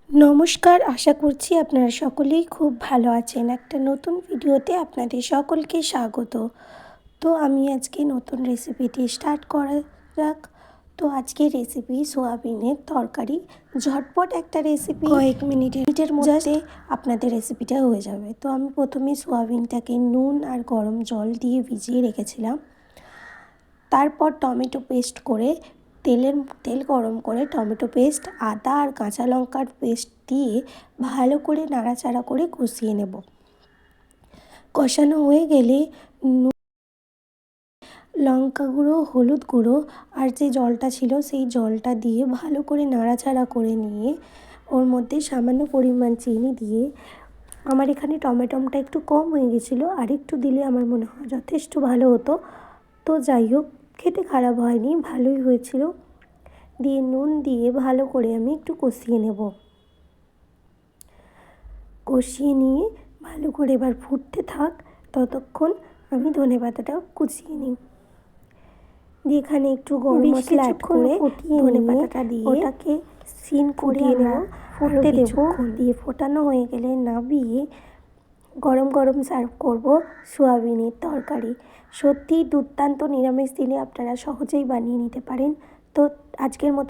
নমস্কার, আশা করছি আপনারা সকলেই খুব ভালো আছেন। একটা নতুন ভিডিওতে আপনাদের সকলকে স্বাগত। তো আমি আজকে নতুন রেসিপিটি স্টার্ট করা যাক। তো আজকের রেসিপি সোয়াবিনের তরকারি, ঝটপট একটা রেসিপি, কয়েক মিনিটের মধ্যে আপনাদের রেসিপিটা হয়ে যাবে। তো আমি প্রথমে সোয়াবিনটাকে নুন আর গরম জল দিয়ে ভিজিয়ে রেখেছিলাম। তারপর টমেটো পেস্ট করে তেল গরম করে টমেটো পেস্ট, আদা আর কাঁচা লঙ্কার পেস্ট দিয়ে ভালো করে নাড়াচাড়া করে কষিয়ে নেব। কষানো হয়ে গেলে লঙ্কা গুঁড়ো, হলুদ গুঁড়ো আর যে জলটা ছিল সেই জলটা দিয়ে ভালো করে নাড়াচাড়া করে নিয়ে ওর মধ্যে সামান্য পরিমাণ চিনি দিয়ে, আমার এখানে টমেটোটা একটু কম হয়ে গেছিলো, আর একটু দিলে আমার মনে হয় যথেষ্ট ভালো হতো। তো যাই হোক, খেতে খারাপ হয়নি, ভালোই হয়েছিল। দিয়ে নুন দিয়ে ভালো করে আমি একটু কষিয়ে নেব। কষিয়ে নিয়ে ভালো করে এবার ফুটতে থাক, ততক্ষণ আমি ধনেপাতাটা কুচিয়ে নিই। দিয়ে এখানে একটু গরম মশলা অ্যাড করে ধনেপাতাটা দিয়ে ওটাকে সিন ফুটিয়ে নেব, ফুটতে দেব। দিয়ে ফোটানো হয়ে গেলে নামিয়ে গরম গরম সার্ভ করব সোয়াবিনের তরকারি। সত্যিই দুর্দান্ত, নিরামিষ দিনে আপনারা সহজেই বানিয়ে নিতে পারেন। তো আজকের মতো